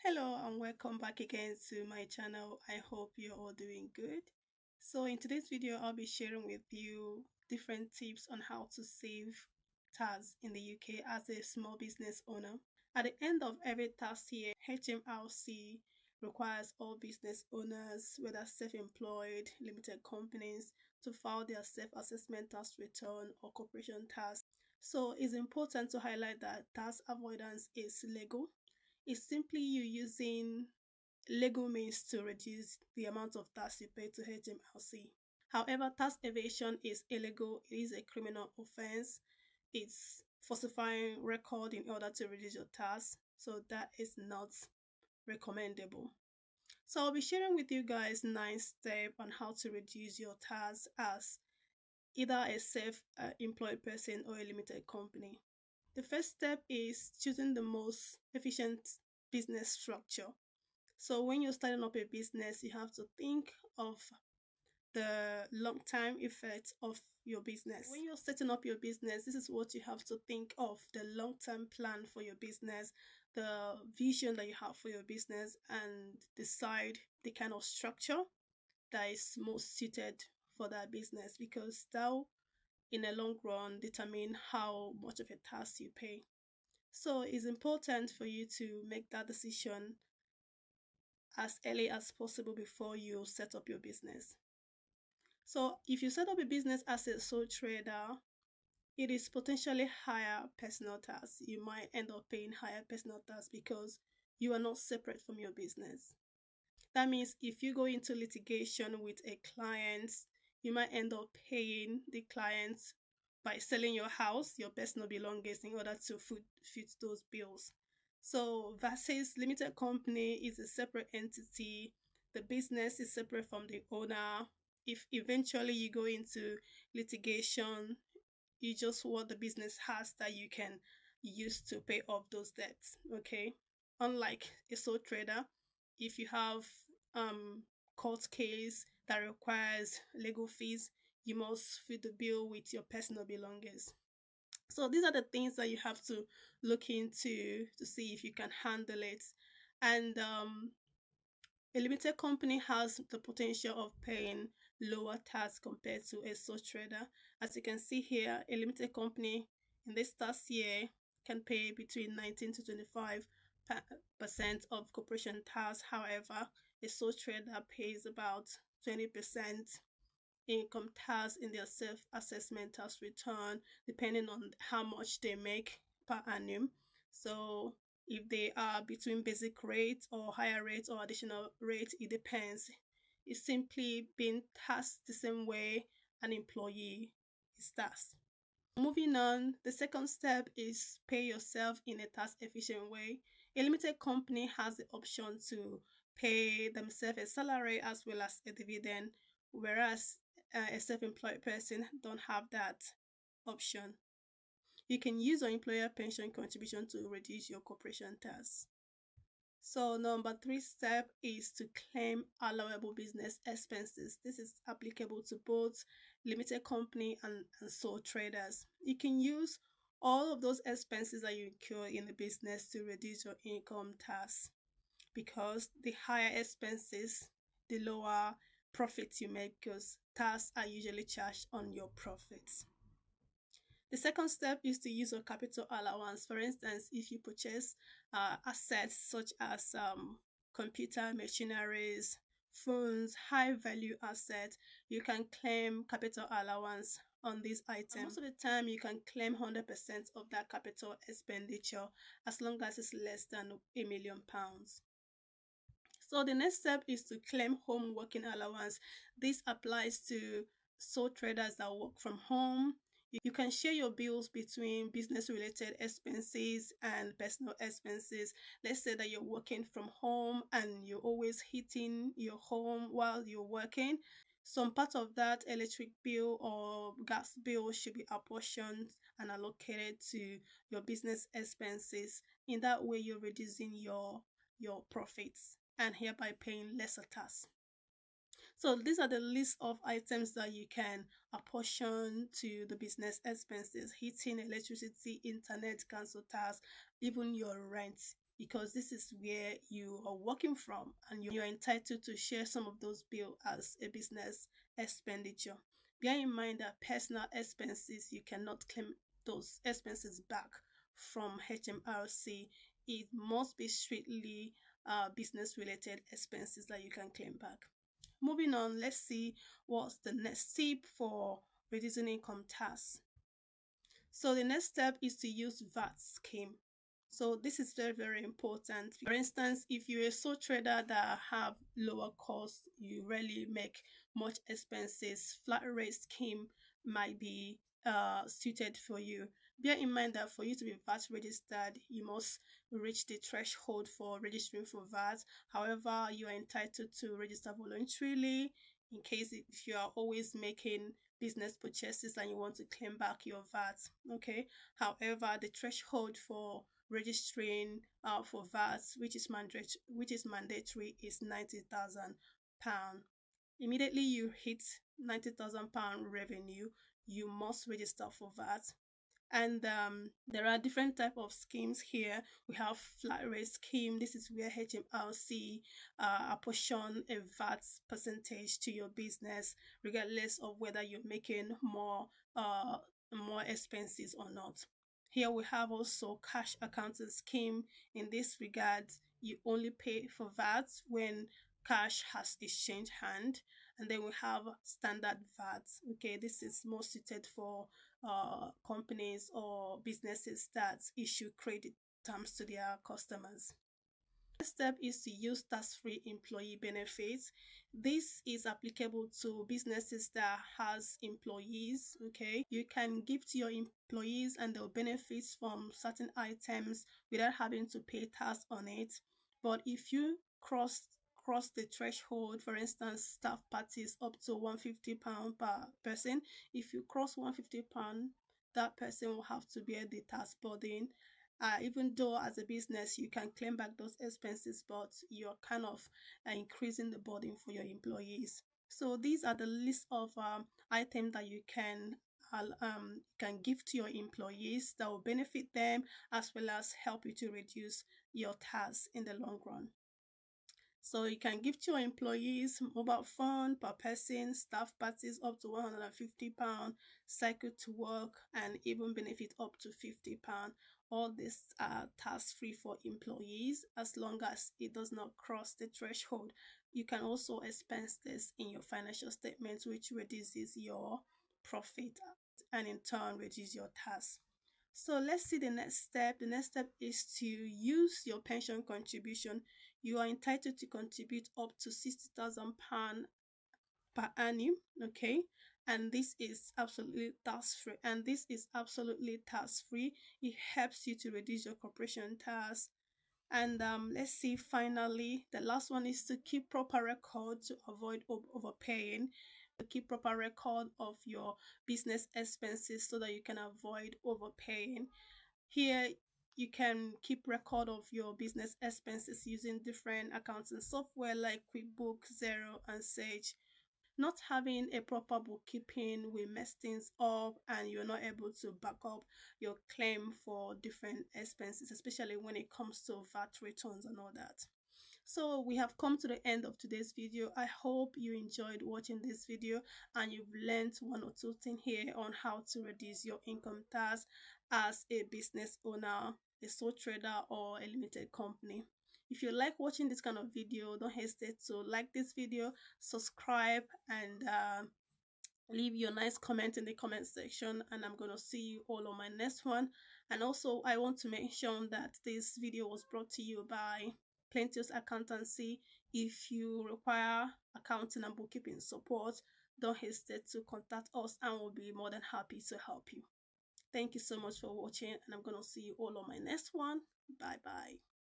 Hello and welcome back again to my channel. I hope you're all doing good. So in today's video, I'll be sharing with you different tips on how to save tax in the UK as a small business owner. At the end of every tax year, HMRC requires all business owners, whether self-employed, limited companies, to file their self-assessment tax return or corporation tax. So it's important to highlight that tax avoidance is legal. It's simply you using legal means to reduce the amount of tax you pay to HMRC. However, tax evasion is illegal. It is a criminal offense. It's falsifying record in order to reduce your tax. So that is not recommendable. So I'll be sharing with you guys 9 steps on how to reduce your tax as either a self-employed person or a limited company. The first step is choosing the most efficient business structure. So when you're starting up a business, you have to think of the long-term effects of your business. When you're setting up your business, this is what you have to think of: the long-term plan for your business, the vision that you have for your business, and decide the kind of structure that is most suited for that business, because that will, in the long run, determine how much of a tax you pay. So it's important for you to make that decision as early as possible before you set up your business. So if you set up a business as a sole trader, it is potentially higher personal tax. You might end up paying higher personal tax because you are not separate from your business. That means if you go into litigation with a client, you might end up paying the client by selling your house, your personal belongings, in order to foot those bills. So versus limited company is a separate entity. The business is separate from the owner. If eventually you go into litigation, you just what the business has that you can use to pay off those debts. Okay. Unlike a sole trader, if you have court case that requires legal fees, you must foot the bill with your personal belongings. So these are the things that you have to look into to see if you can handle it. And a limited company has the potential of paying lower tax compared to a sole trader. As you can see here, a limited company in this tax year can pay between 19 to 25% of corporation tax. However, a sole trader pays about 20% income tax in their self-assessment tax return, depending on how much they make per annum. So if they are between basic rate or higher rate or additional rate, it depends. It's simply being taxed the same way an employee is taxed. Moving on, the second step is pay yourself in a tax efficient way. A limited company has the option to pay themselves a salary as well as a dividend, whereas a self-employed person don't have that option. You can use your employer pension contribution to reduce your corporation tax. So number 3 step is to claim allowable business expenses. This is applicable to both limited company and sole traders. You can use all of those expenses that you incur in the business to reduce your income tax, because the higher expenses, the lower profits you make, because tax are usually charged on your profits. The second step is to use your capital allowance. For instance, if you purchase assets such as computer machineries, phones, high value assets, you can claim capital allowance on these items. And most of the time, you can claim 100% of that capital expenditure as long as it's less than £1,000,000. So the next step is to claim home working allowance. This applies to sole traders that work from home. You can share your bills between business related expenses and personal expenses. Let's say that you're working from home and you're always heating your home while you're working. Some part of that electric bill or gas bill should be apportioned and allocated to your business expenses. In that way, you're reducing your profits and hereby paying lesser tax. So these are the list of items that you can apportion to the business expenses: heating, electricity, internet, council tax, even your rent. because this is where you are working from, and you're entitled to share some of those bills as a business expenditure. Bear in mind that personal expenses, you cannot claim those expenses back from HMRC. It must be strictly business related expenses that you can claim back. Moving on, let's see what's the next tip for reducing income tax. So the next step is to use VAT scheme. So this is very, very important. For instance, if you're a sole trader that have lower costs, you rarely make much expenses, flat rate scheme might be suited for you. Bear in mind that for you to be VAT registered, you must reach the threshold for registering for VAT. However, you are entitled to register voluntarily in case if you are always making business purchases and you want to claim back your VAT. Okay. However, the threshold for registering for VAT, which is mandatory, is £90,000. Immediately you hit £90,000 revenue, you must register for VAT. And there are different type of schemes here. We have flat rate scheme. This is where HMRC apportion a VAT percentage to your business regardless of whether you're making more expenses or not. Here we have also cash accounting scheme. In this regard, you only pay for VAT when cash has exchanged hand. And then we have standard VAT. Okay, this is more suited for companies or businesses that issue credit terms to their customers. Next step is to use tax-free employee benefits. This is applicable to businesses that has employees. Okay, you can give to your employees and they'll benefit from certain items without having to pay tax on it. But if you cross the threshold, for instance, staff parties up to £150 per person, if you cross £150, that person will have to bear the tax burden. Even though as a business you can claim back those expenses, but you're kind of increasing the burden for your employees. So these are the list of items that you can give to your employees that will benefit them as well as help you to reduce your tax in the long run. So you can give to your employees mobile phone per person, staff parties up to £150, cycle to work, and even benefit up to £50. All these are tax free for employees as long as it does not cross the threshold. You can also expense this in your financial statements, which reduces your profit and in turn reduce your tax. So let's see the next step. The next step is to use your pension contribution. You are entitled to contribute up to £60,000 per annum, okay? And this is absolutely tax free. It helps you to reduce your corporation tax. And let's see, finally, the last one is to keep proper record to avoid overpaying. Keep proper record of your business expenses so that you can avoid overpaying. Here you can keep record of your business expenses using different accounting software like QuickBooks, Xero, and Sage. Not having a proper bookkeeping will mess things up and you're not able to back up your claim for different expenses, especially when it comes to VAT returns and all that. So we have come to the end of today's video. I hope you enjoyed watching this video and you've learned one or two things here on how to reduce your income tax as a business owner, a sole trader, or a limited company. If you like watching this kind of video, don't hesitate to like this video, subscribe, and leave your nice comment in the comment section, and I'm going to see you all on my next one. And also I want to mention that this video was brought to you by Plenteous Accountancy. If you require accounting and bookkeeping support, don't hesitate to contact us and we'll be more than happy to help you. Thank you so much for watching, and I'm going to see you all on my next one. Bye bye.